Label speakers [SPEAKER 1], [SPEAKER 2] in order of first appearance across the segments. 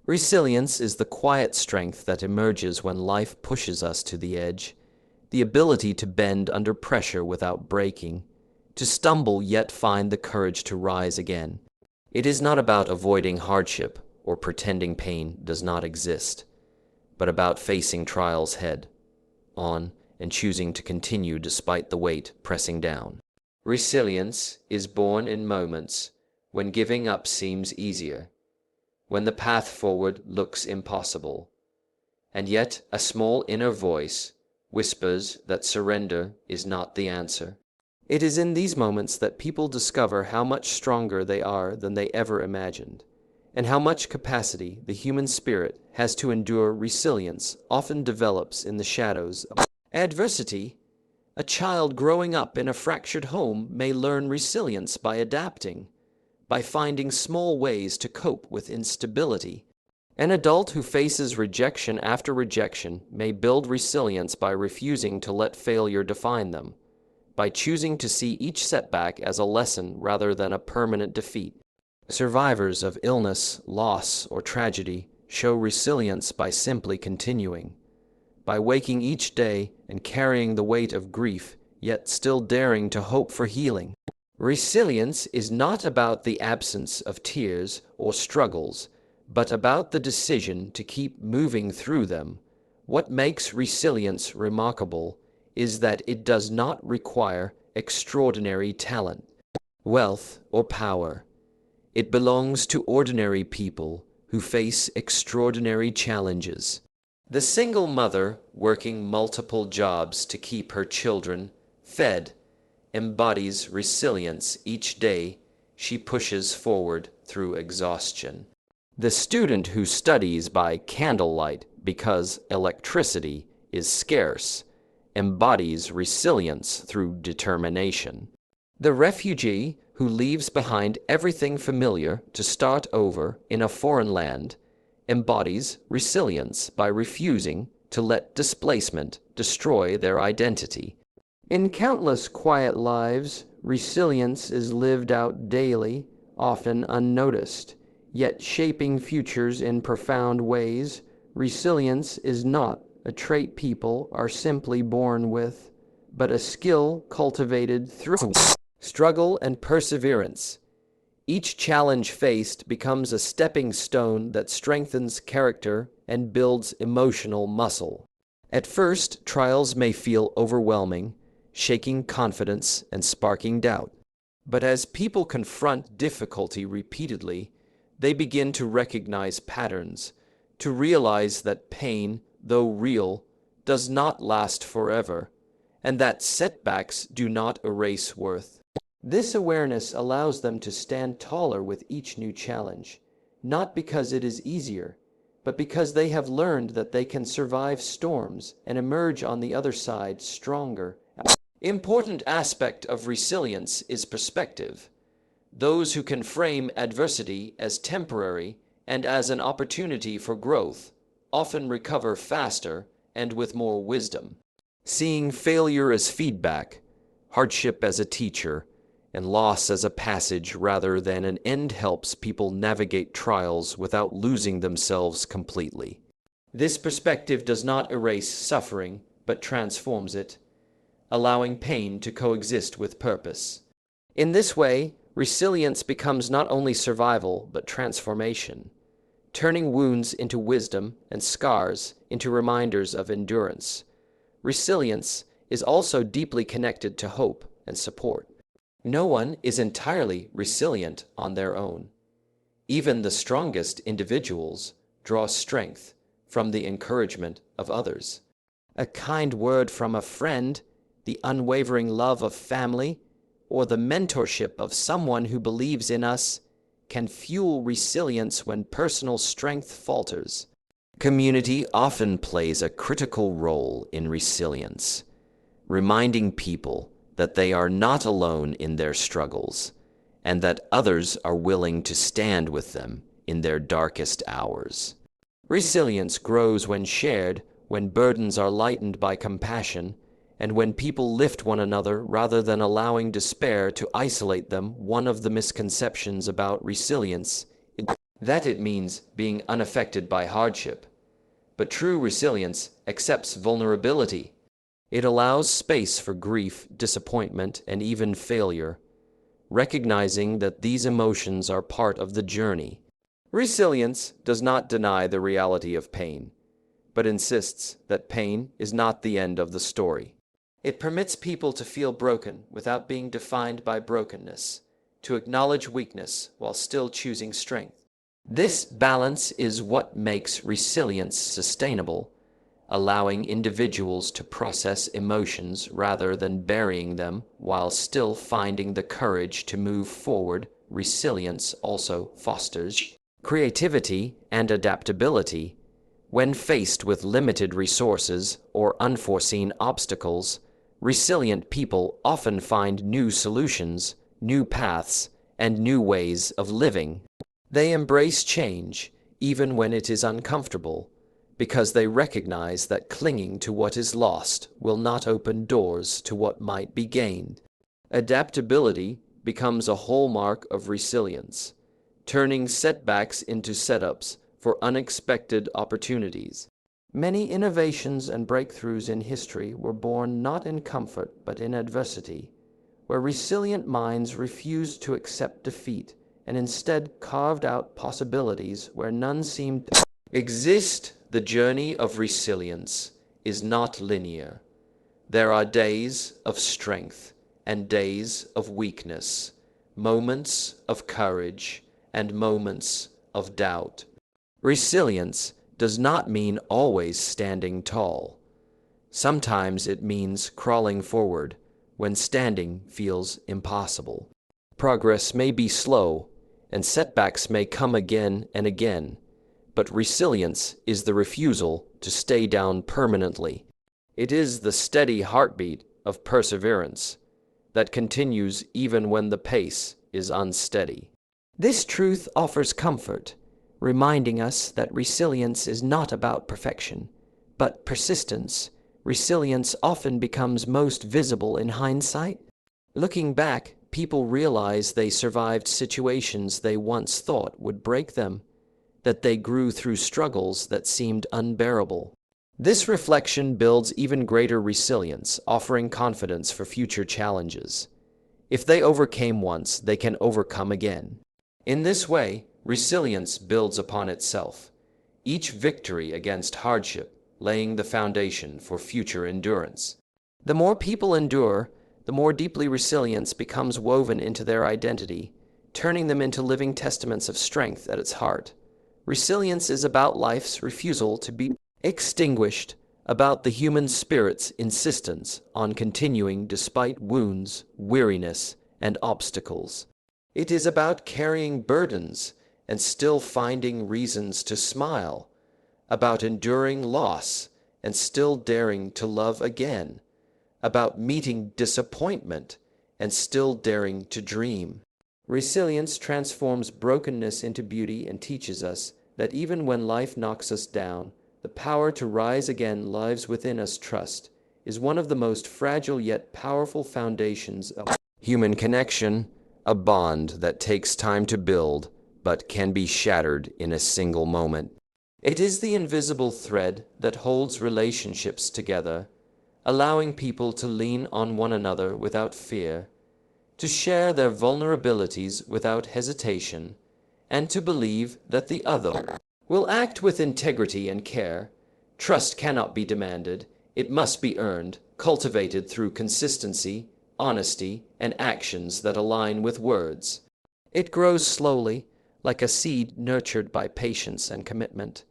[SPEAKER 1] Resilience is the quiet strength that emerges when life pushes us to the edge, the ability to bend under pressure without breaking, to stumble yet find the courage to rise again. It is not about avoiding hardship or pretending pain does not exist, but about facing trials head on and choosing to continue despite the weight pressing down. Resilience is born in moments when giving up seems easier, when the path forward looks impossible, and yet a small inner voice whispers that surrender is not the answer. It is in these moments that people discover how much stronger they are than they ever imagined, and how much capacity the human spirit has to endure. Resilience often develops in the shadows of adversity. A child growing up in a fractured home may learn resilience by adapting, by finding small ways to cope with instability. An adult who faces rejection after rejection may build resilience by refusing to let failure define them, by choosing to see each setback as a lesson rather than a permanent defeat. Survivors of illness, loss, or tragedy show resilience by simply continuing, by waking each day and carrying the weight of grief, yet still daring to hope for healing. Resilience is not about the absence of tears or struggles, but about the decision to keep moving through them. What makes resilience remarkable is that it does not require extraordinary talent, wealth, or power. It belongs to ordinary people who face extraordinary challenges. The single mother working multiple jobs to keep her children fed embodies resilience each day she pushes forward through exhaustion. The student who studies by candlelight because electricity is scarce embodies resilience through determination. The refugee who leaves behind everything familiar to start over in a foreign land embodies resilience by refusing to let displacement destroy their identity. In countless quiet lives, resilience is lived out daily, often unnoticed, yet shaping futures in profound ways. Resilience is not a trait people are simply born with, but a skill cultivated through struggle and perseverance. Each challenge faced becomes a stepping stone that strengthens character and builds emotional muscle. At first, trials may feel overwhelming, shaking confidence and sparking doubt. But as people confront difficulty repeatedly, they begin to recognize patterns, to realize that pain, though real, does not last forever, and that setbacks do not erase worth. This awareness allows them to stand taller with each new challenge, not because it is easier, but because they have learned that they can survive storms and emerge on the other side stronger. Important aspect of resilience is perspective. Those who can frame adversity as temporary and as an opportunity for growth often recover faster and with more wisdom. Seeing failure as feedback, hardship as a teacher, and loss as a passage rather than an end helps people navigate trials without losing themselves completely. This perspective does not erase suffering, but transforms it, allowing pain to coexist with purpose. In this way, resilience becomes not only survival, but transformation, turning wounds into wisdom and scars into reminders of endurance. Resilience is also deeply connected to hope and support. No one is entirely resilient on their own. Even the strongest individuals draw strength from the encouragement of others. A kind word from a friend, the unwavering love of family, or the mentorship of someone who believes in us can fuel resilience when personal strength falters. Community often plays a critical role in resilience, reminding people that they are not alone in their struggles and that others are willing to stand with them in their darkest hours. Resilience grows when shared, when burdens are lightened by compassion, and when people lift one another rather than allowing despair to isolate them. One of the misconceptions about resilience that it means being unaffected by hardship. But true resilience accepts vulnerability. It allows space for grief, disappointment, and even failure, recognizing that these emotions are part of the journey. Resilience does not deny the reality of pain, but insists that pain is not the end of the story. It permits people to feel broken without being defined by brokenness, to acknowledge weakness while still choosing strength. This balance is what makes resilience sustainable, allowing individuals to process emotions rather than burying them while still finding the courage to move forward. Resilience also fosters creativity and adaptability. When faced with limited resources or unforeseen obstacles, resilient people often find new solutions, new paths, and new ways of living. They embrace change, even when it is uncomfortable, because they recognize that clinging to what is lost will not open doors to what might be gained. Adaptability becomes a hallmark of resilience, turning setbacks into setups for unexpected opportunities. Many innovations and breakthroughs in history were born not in comfort but in adversity, where resilient minds refused to accept defeat and instead carved out possibilities where none seemed to exist. The journey of resilience is not linear. There are days of strength and days of weakness, moments of courage and moments of doubt. Resilience does not mean always standing tall. Sometimes it means crawling forward when standing feels impossible. Progress may be slow, and setbacks may come again and again, but resilience is the refusal to stay down permanently. It is the steady heartbeat of perseverance that continues even when the pace is unsteady. This truth offers comfort, reminding us that resilience is not about perfection, but persistence. Resilience often becomes most visible in hindsight. Looking back, people realize they survived situations they once thought would break them, that they grew through struggles that seemed unbearable. This reflection builds even greater resilience, offering confidence for future challenges. If they overcame once, they can overcome again. In this way, resilience builds upon itself, each victory against hardship laying the foundation for future endurance. The more people endure, the more deeply resilience becomes woven into their identity, turning them into living testaments of strength at its heart. Resilience is about life's refusal to be extinguished, about the human spirit's insistence on continuing despite wounds, weariness, and obstacles. It is about carrying burdens and still finding reasons to smile, about enduring loss and still daring to love again, about meeting disappointment and still daring to dream. Resilience transforms brokenness into beauty and teaches us that even when life knocks us down, the power to rise again lives within us. Trust is one of the most fragile yet powerful foundations of human connection, a bond that takes time to build but can be shattered in a single moment. It is the invisible thread that holds relationships together, allowing people to lean on one another without fear, to share their vulnerabilities without hesitation, and to believe that the other will act with integrity and care. Trust cannot be demanded, it must be earned, cultivated through consistency, honesty, and actions that align with words. It grows slowly, like a seed nurtured by patience and commitment.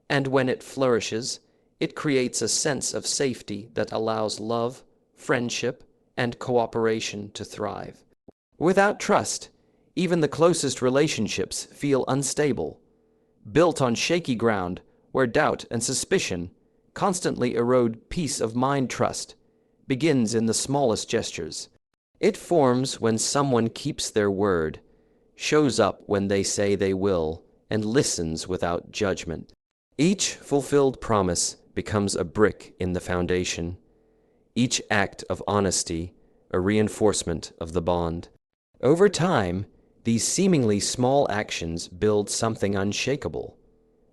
[SPEAKER 1] And when it flourishes, it creates a sense of safety that allows love, friendship, and cooperation to thrive. Without trust, even the closest relationships feel unstable, built on shaky ground where doubt and suspicion constantly erode peace of mind. Trust begins in the smallest gestures. It forms when someone keeps their word, shows up when they say they will, and listens without judgment. Each fulfilled promise becomes a brick in the foundation, each act of honesty a reinforcement of the bond. Over time, These seemingly small actions build something unshakable,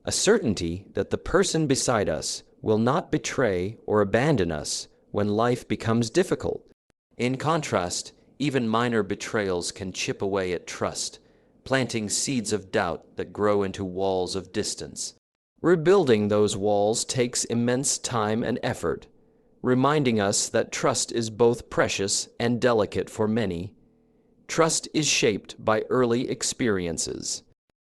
[SPEAKER 1] a certainty that the person beside us will not betray or abandon us when life becomes difficult. In contrast, even minor betrayals can chip away at trust, planting seeds of doubt that grow into walls of distance. Rebuilding those walls takes immense time and effort, reminding us that trust is both precious and delicate for many. Trust is shaped by early experiences.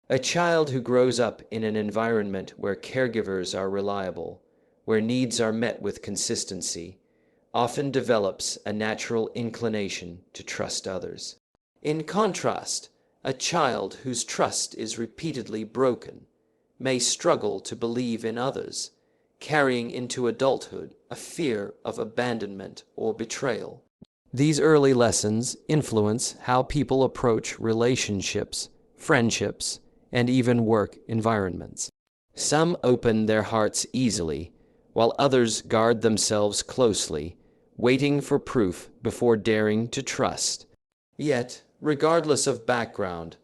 [SPEAKER 1] A child who grows up in an environment where caregivers are reliable, where needs are met with consistency, often develops a natural inclination to trust others. In contrast, a child whose trust is repeatedly broken may struggle to believe in others, carrying into adulthood a fear of abandonment or betrayal. These early lessons influence how people approach relationships, friendships, and even work environments. Some open their hearts easily, while others guard themselves closely, waiting for proof before daring to trust. Yet, regardless of background,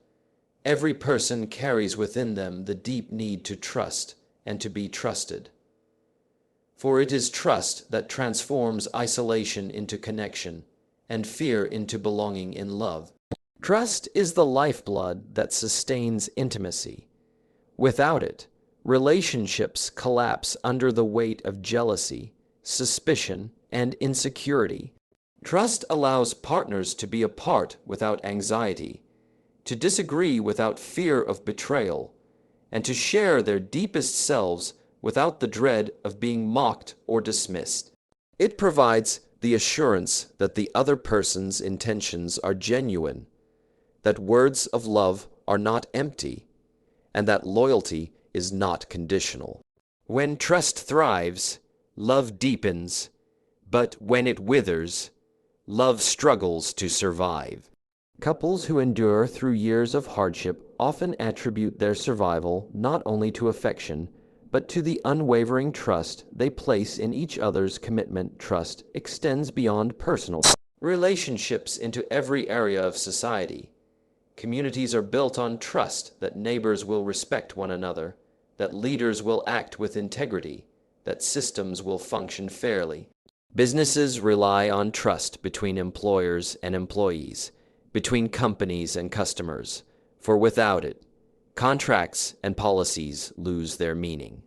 [SPEAKER 1] every person carries within them the deep need to trust and to be trusted. For it is trust that transforms isolation into connection and fear into belonging in love. Trust is the lifeblood that sustains intimacy. Without it, relationships collapse under the weight of jealousy, suspicion, and insecurity. Trust allows partners to be apart without anxiety, to disagree without fear of betrayal, and to share their deepest selves without the dread of being mocked or dismissed. It provides the assurance that the other person's intentions are genuine, that words of love are not empty, and that loyalty is not conditional. When trust thrives, love deepens, but when it withers, love struggles to survive. Couples who endure through years of hardship often attribute their survival not only to affection, but to the unwavering trust they place in each other's commitment. Trust extends beyond personal relationships into every area of society. Communities are built on trust that neighbors will respect one another, that leaders will act with integrity, that systems will function fairly. Businesses rely on trust between employers and employees, between companies and customers, for without it, contracts and policies lose their meaning.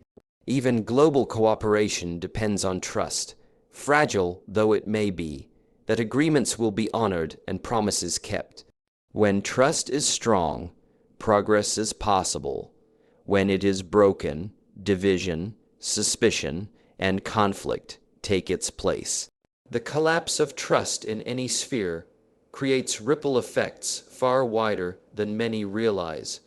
[SPEAKER 1] Even global cooperation depends on trust, fragile though it may be, that agreements will be honored and promises kept. When trust is strong, progress is possible. When it is broken, division, suspicion, and conflict take its place. The collapse of trust in any sphere creates ripple effects far wider than many realize,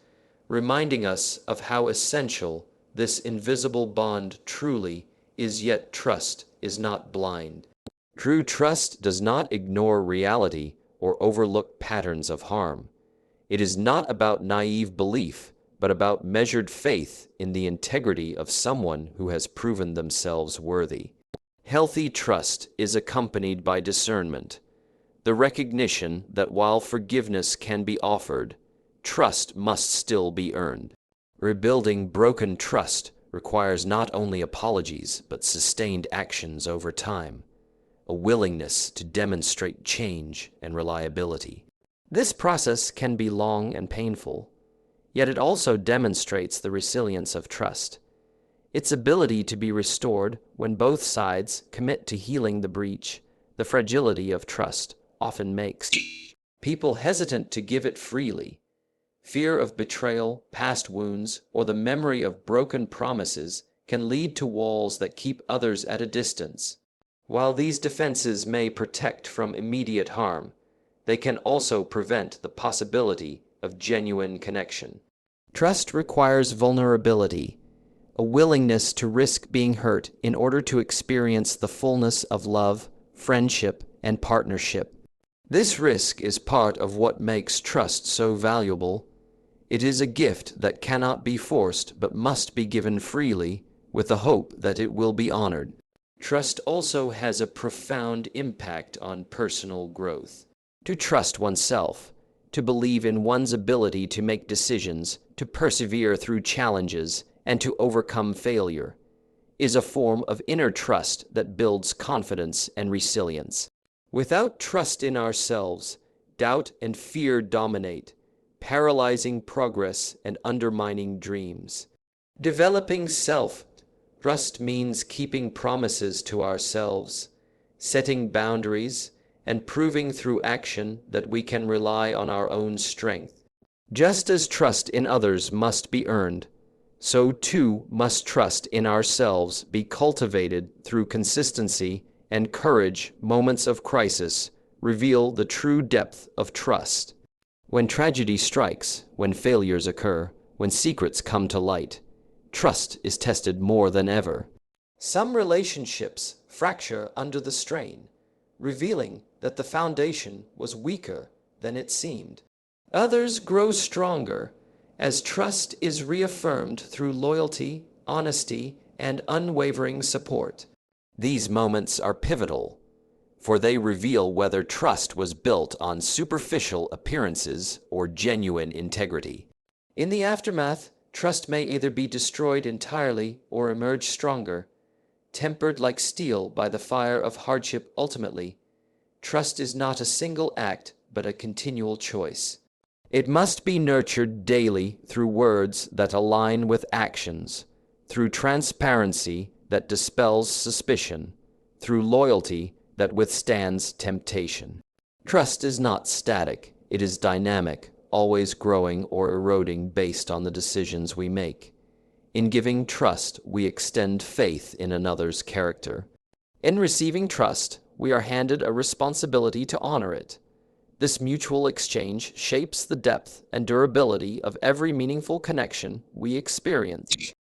[SPEAKER 1] reminding us of how essential this invisible bond truly is. Yet trust is not blind. True trust does not ignore reality or overlook patterns of harm. It is not about naive belief, but about measured faith in the integrity of someone who has proven themselves worthy. Healthy trust is accompanied by discernment, the recognition that while forgiveness can be offered, trust must still be earned. Rebuilding broken trust requires not only apologies, but sustained actions over time, a willingness to demonstrate change and reliability. This process can be long and painful, yet it also demonstrates the resilience of trust. Its ability to be restored when both sides commit to healing the breach. The fragility of trust often makes people hesitant to give it freely. Fear of betrayal, past wounds, or the memory of broken promises can lead to walls that keep others at a distance. While these defenses may protect from immediate harm, they can also prevent the possibility of genuine connection. Trust requires vulnerability, a willingness to risk being hurt in order to experience the fullness of love, friendship, and partnership. This risk is part of what makes trust so valuable. It is a gift that cannot be forced but must be given freely with the hope that it will be honored. Trust also has a profound impact on personal growth. To trust oneself, to believe in one's ability to make decisions, to persevere through challenges, and to overcome failure, is a form of inner trust that builds confidence and resilience. Without trust in ourselves, doubt and fear dominate, paralyzing progress and undermining dreams. Developing self-trust means keeping promises to ourselves, setting boundaries, and proving through action that we can rely on our own strength. Just as trust in others must be earned, so too must trust in ourselves be cultivated through consistency and courage. Moments of crisis reveal the true depth of trust. When tragedy strikes, when failures occur, when secrets come to light, trust is tested more than ever. Some relationships fracture under the strain, revealing that the foundation was weaker than it seemed. Others grow stronger as trust is reaffirmed through loyalty, honesty, and unwavering support. These moments are pivotal, for they reveal whether trust was built on superficial appearances or genuine integrity. In the aftermath, trust may either be destroyed entirely or emerge stronger, tempered like steel by the fire of hardship. Ultimately, trust is not a single act, but a continual choice. It must be nurtured daily through words that align with actions, through transparency that dispels suspicion, through loyalty that withstands temptation. Trust is not static, it is dynamic, always growing or eroding based on the decisions we make. In giving trust, we extend faith in another's character. In receiving trust, we are handed a responsibility to honor it. This mutual exchange shapes the depth and durability of every meaningful connection we experience.